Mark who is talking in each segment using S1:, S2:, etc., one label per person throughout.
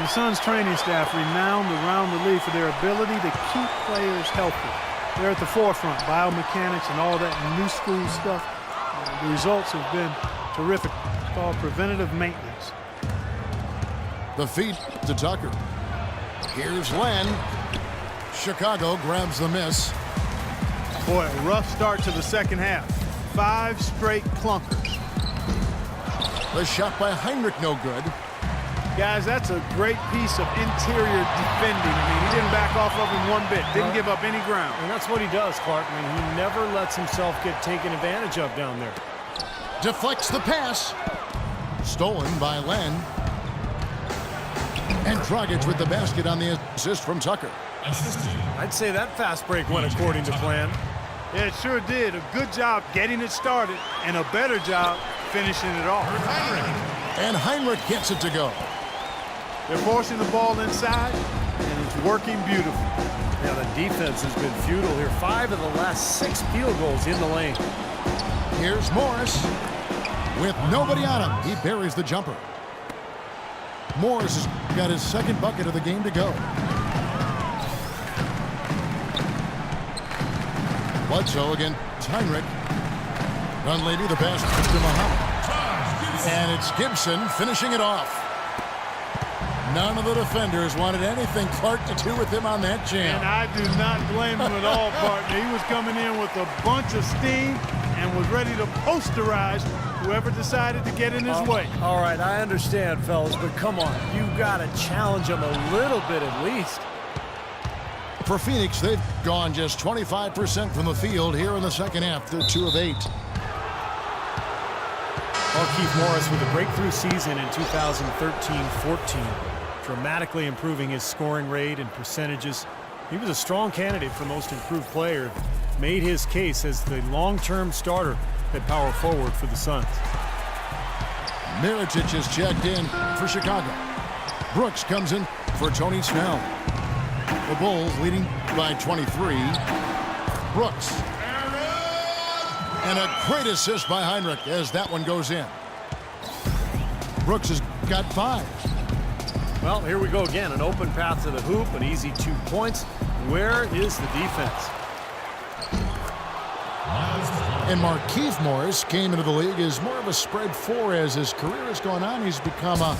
S1: The Suns training staff renowned around the league for their ability to keep players healthy. They're at the forefront, biomechanics and all that new school stuff. The results have been terrific. It's called preventative maintenance.
S2: The feed to Tucker. Here's Len. Chicago grabs the miss.
S1: Boy, a rough start to the second half. 5 straight clunkers.
S2: The shot by Hinrich no good.
S1: Guys, that's a great piece of interior defending. I mean, he didn't back off of him one bit. Didn't give up any ground.
S3: And that's what he does, Clark. I mean, he never lets himself get taken advantage of down there.
S2: Deflects the pass. Stolen by Len. And Dragic with the basket on the assist from Tucker.
S3: I'd say that fast break went according to plan.
S1: Yeah, it sure did. A good job getting it started and a better job finishing it off.
S2: And Hinrich gets it to go.
S1: They're forcing the ball inside, and it's working beautifully.
S3: Yeah, the defense has been futile here. 5 of the last 6 field goals in the lane.
S2: Here's Morris. With nobody on him, he buries the jumper. Morris has got his second bucket of the game to go. Bledsoe against Hinrich. Dunleavy, the pass to Muhammad. And it's Gibson finishing it off. None of the defenders wanted anything Clark to do with him on that jam.
S1: And I do not blame him at all, partner. He was coming in with a bunch of steam and was ready to posterize whoever decided to get in his way.
S3: All right, I understand, fellas, but come on. You've got to challenge him a little bit at least.
S2: For Phoenix, they've gone just 25% from the field here in the second half. They're 2 of 8.
S3: Keith Morris with a breakthrough season in 2013-14, dramatically improving his scoring rate and percentages. He was a strong candidate for most improved player, made his case as the long-term starter at power forward for the Suns.
S2: Mirotic is checked in for Chicago. Brooks comes in for Tony Snell. The Bulls leading by 23. Brooks. And a great assist by Hinrich as that one goes in. Brooks has got 5.
S3: Well, here we go again. An open path to the hoop, an easy 2 points. Where is the defense?
S2: And Markieff Morris came into the league as more of a spread 4 as his career has gone on. He's become a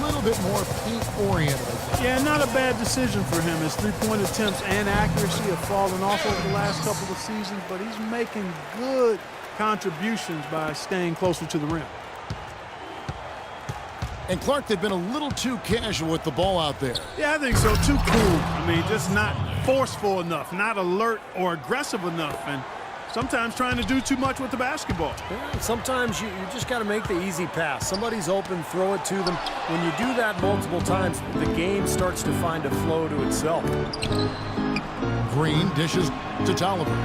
S2: little bit more paint-oriented.
S1: Yeah, not a bad decision for him. His 3-point attempts and accuracy have fallen off over the last couple of seasons, but he's making good contributions by staying closer to the rim.
S2: And Clark, they've been a little too casual with the ball out there.
S1: Yeah, I think so. Too cool. I mean, just not forceful enough, not alert or aggressive enough, and sometimes trying to do too much with the basketball.
S3: Yeah, sometimes you just got to make the easy pass. Somebody's open, throw it to them. When you do that multiple times, the game starts to find a flow to itself.
S2: Green dishes to Tolliver.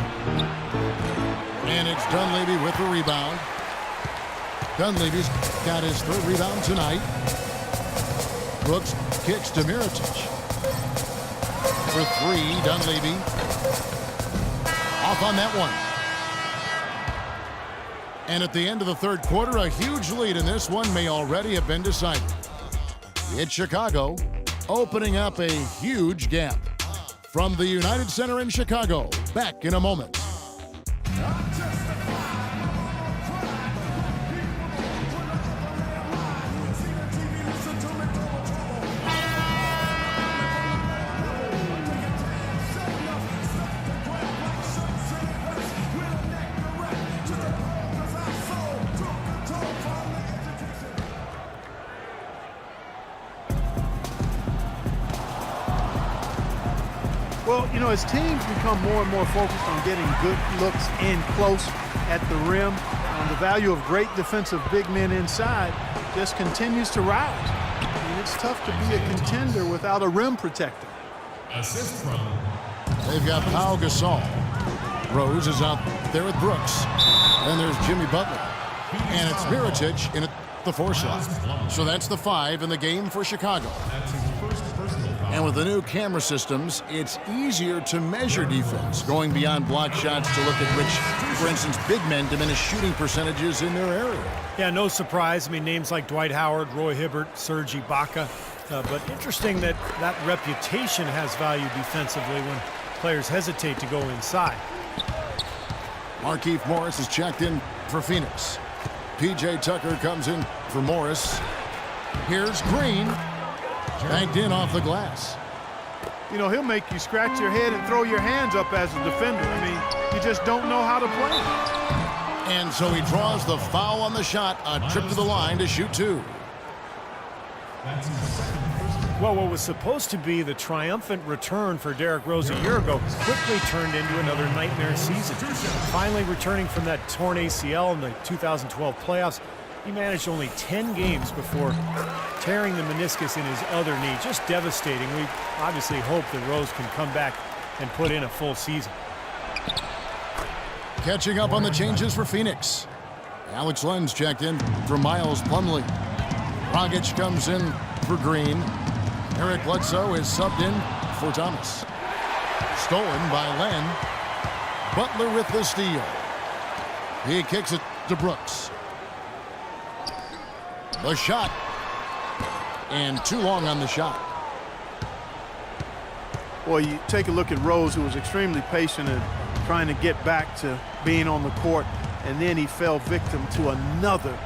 S2: And it's Dunleavy with the rebound. Dunleavy's got his 3rd rebound tonight. Brooks kicks to Mirotic. For 3, Dunleavy. Off on that one. And at the end of the 3rd quarter, a huge lead in this one may already have been decided. It's Chicago opening up a huge gap. From the United Center in Chicago, back in a moment.
S1: Well, you know, as teams become more and more focused on getting good looks in close at the rim, the value of great defensive big men inside just continues to rise. And it's tough to be a contender without a rim protector.
S4: Assist from.
S2: They've got Pau Gasol. Rose is out there with Brooks. Then there's Jimmy Butler. And it's Mirotic in at the 4 slot. So that's the 5 in the game for Chicago.
S4: That's his first personal foul.
S2: And with the new camera systems, it's easier to measure defense, going beyond block shots to look at which, for instance, big men diminish shooting percentages in their area.
S3: Yeah, no surprise. I mean, names like Dwight Howard, Roy Hibbert, Serge Ibaka. But interesting that that reputation has value defensively when players hesitate to go inside.
S2: Markieff Morris is checked in for Phoenix. P.J. Tucker comes in for Morris. Here's Green. Banked in off the glass.
S1: You know, he'll make you scratch your head and throw your hands up as a defender. I mean, you just don't know how to play.
S2: And so he draws the foul on the shot. A trip to the line to shoot two.
S3: Well, what was supposed to be the triumphant return for Derrick Rose a year ago quickly turned into another nightmare season. Finally returning from that torn ACL in the 2012 playoffs, he managed only 10 games before tearing the meniscus in his other knee. Just devastating. We obviously hope that Rose can come back and put in a full season.
S2: Catching up on the changes for Phoenix. Alex Lenz checked in for Miles Plumlee. Dragic comes in for Green. Eric Bledsoe is subbed in for Thomas. Stolen by Len. Butler with the steal. He kicks it to Brooks. The shot. And too long on the shot.
S1: Well, you take a look at Rose, who was extremely patient in trying to get back to being on the court, and then he fell victim to another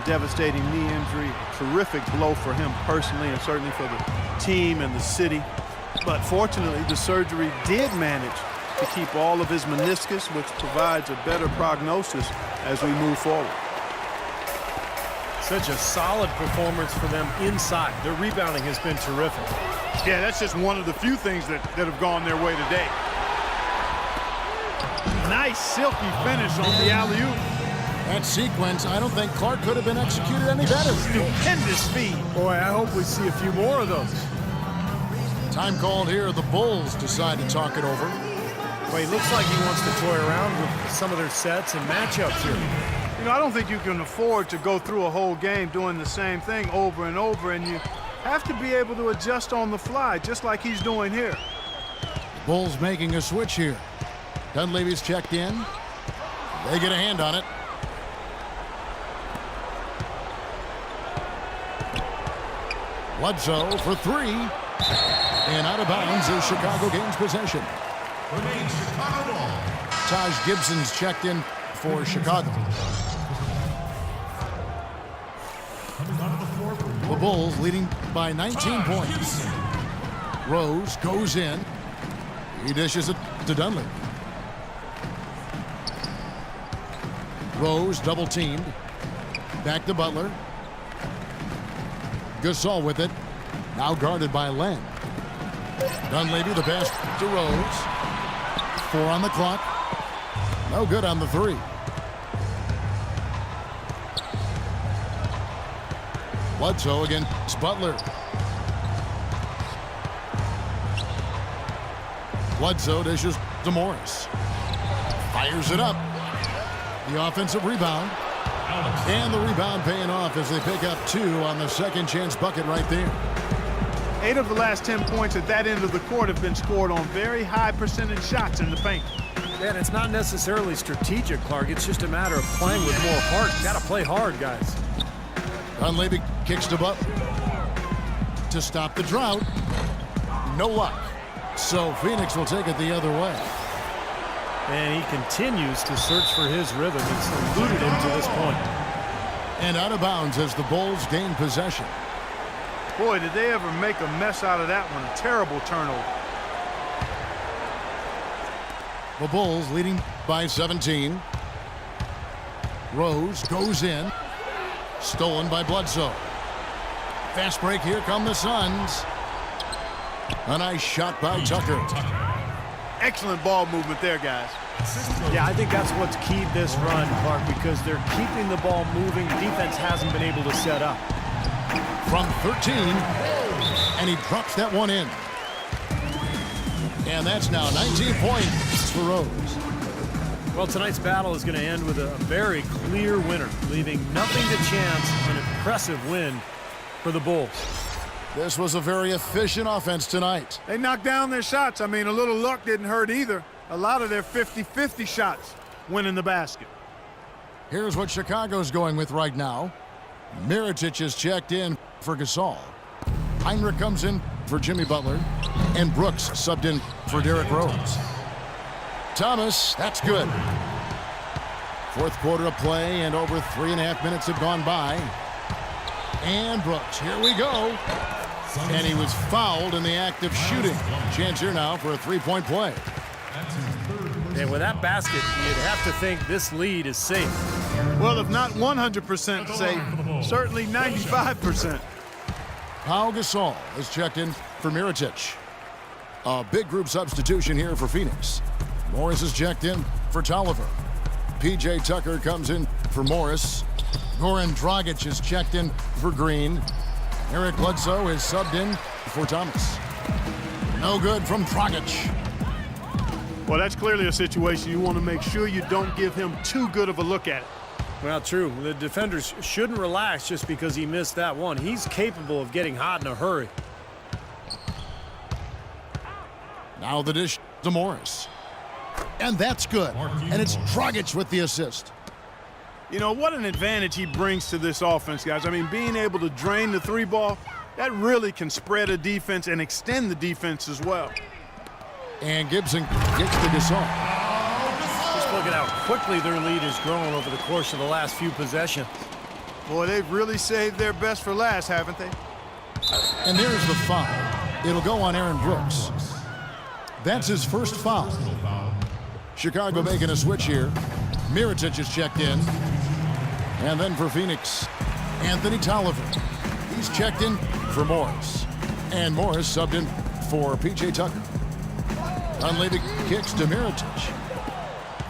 S1: devastating knee injury. Terrific blow for him personally and certainly for the team and the city. But fortunately, the surgery did manage to keep all of his meniscus, which provides a better prognosis as we move forward.
S3: Such a solid performance for them inside. Their rebounding has been terrific.
S1: Yeah, that's just one of the few things that have gone their way today. Nice silky finish on the alley-oop.
S2: That sequence, I don't think Clark could have been executed any better.
S1: Stupendous feed.
S3: Boy, I hope we see a few more of those.
S2: Time called here. The Bulls decide to talk it over.
S3: Well, he looks like he wants to toy around with some of their sets and matchups here.
S1: You know, I don't think you can afford to go through a whole game doing the same thing over and over, and you have to be able to adjust on the fly, just like he's doing here.
S2: Bulls making a switch here. Dunleavy's checked in. They get a hand on it. Bledsoe for three. And out of bounds as Chicago gains possession. Taj Gibson's checked in for Chicago. The Bulls leading by 19 points. Rose goes in. He dishes it to Dunleavy. Rose double teamed. Back to Butler. Gasol with it. Now guarded by Len. Dunleavy the pass to Rose. 4 on the clock. No good on the three. Bledsoe against Butler. Bledsoe dishes to Morris. Fires it up. The offensive rebound. And the rebound paying off as they pick up 2 on the second chance bucket right there.
S1: 8 of the last 10 points at that end of the court have been scored on very high percentage shots in the paint.
S3: Yeah, and it's not necessarily strategic, Clark. It's just a matter of playing with more heart. You got to play hard, guys.
S2: Dunleavy kicks to Butler. To stop the drought. No luck. So Phoenix will take it the other way.
S3: And he continues to search for his rhythm. It's eluded him to this point.
S2: And out of bounds as the Bulls gain possession.
S1: Boy, did they ever make a mess out of that one. A terrible turnover.
S2: The Bulls leading by 17. Rose goes in. Stolen by Bledsoe. Fast break. Here come the Suns. A nice shot by Tucker.
S1: Excellent ball movement there, guys.
S3: Yeah, I think that's what's keyed this run, Clark, because they're keeping the ball moving. Defense hasn't been able to set up.
S2: From 13, and he drops that one in. And that's now 19 points for Rose.
S3: Well, tonight's battle is going to end with a very clear winner, leaving nothing to chance. An impressive win for the Bulls.
S2: This was a very efficient offense tonight.
S1: They knocked down their shots. I mean, a little luck didn't hurt either. A lot of their 50-50 shots went in the basket.
S2: Here's what Chicago's going with right now. Mirotic is checked in for Gasol. Heinrich comes in for Jimmy Butler. And Brooks subbed in for Derrick Rose. Thomas, that's good. Fourth quarter of play, and over 3.5 minutes have gone by. And Brooks, here we go. And he was fouled in the act of shooting. Chance here now for a three-point play.
S3: And with that basket, you'd have to think this lead is safe.
S1: Well, if not 100% safe, certainly 95%.
S2: Pau Gasol is checked in for Mirotic. A big group substitution here for Phoenix. Morris is checked in for Tolliver. P.J. Tucker comes in for Morris. Goran Dragic is checked in for Green. Eric Bledsoe is subbed in for Thomas. No good from Dragic.
S1: Well, that's clearly a situation you want to make sure you don't give him too good of a look at it.
S3: Well, true. The defenders shouldn't relax just because he missed that one. He's capable of getting hot in a hurry.
S2: Now the dish to Morris. And that's good. And it's Dragic with the assist.
S1: You know, what an advantage he brings to this offense, guys. I mean, being able to drain the three ball, that really can spread a defense and extend the defense as well.
S2: And Gibson gets to Gasol.
S3: Just look at how quickly their lead has grown over the course of the last few possessions.
S1: Boy, they've really saved their best for last, haven't they?
S2: And there's the foul. It'll go on Aaron Brooks. That's his first foul. Chicago making a switch here. Mirotic is checked in. And then for Phoenix, Anthony Tolliver. He's checked in for Morris. And Morris subbed in for P.J. Tucker. Unleaded kicks to Mirotic.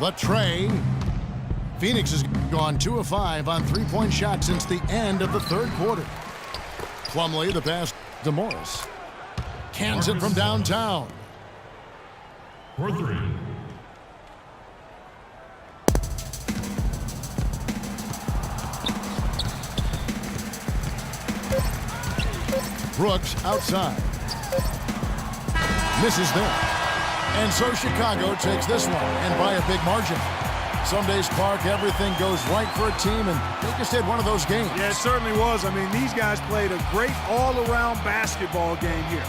S2: The tray. Phoenix has gone 2 of 5 on three-point shots since the end of the third quarter. Plumlee, the pass to Morris. Cans it from downtown.
S4: For three.
S2: Brooks outside. Misses there. And so Chicago takes this one, and by a big margin. Some days, Clark, everything goes right for a team, and they just had one of those games.
S1: Yeah, it certainly was. I mean, these guys played a great all-around basketball game here.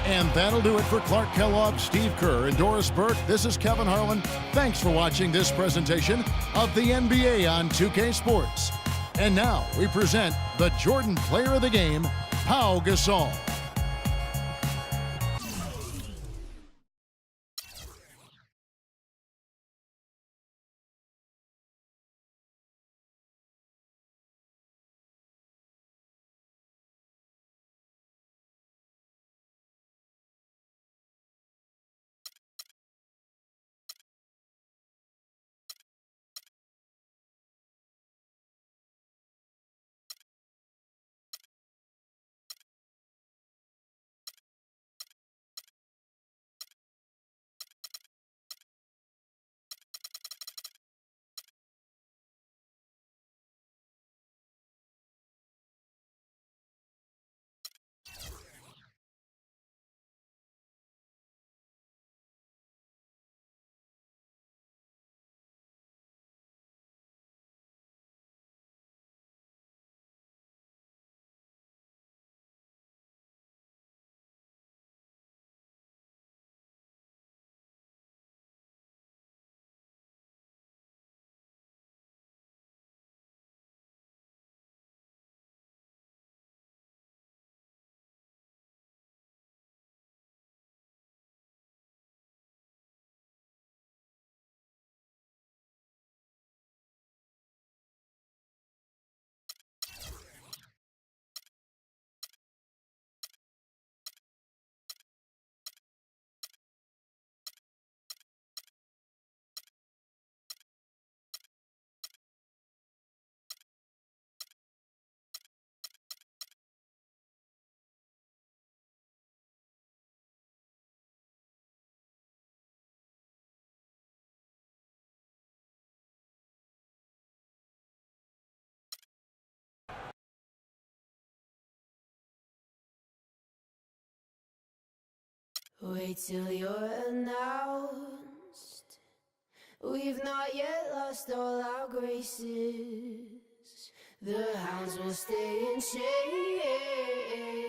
S2: And that'll do it for Clark Kellogg, Steve Kerr, and Doris Burke. This is Kevin Harlan. Thanks for watching this presentation of the NBA on 2K Sports. And now we present the Jordan Player of the Game, Pau Gasol.
S5: Wait till you're announced. We've not yet lost all our graces. The hounds will stay in shape.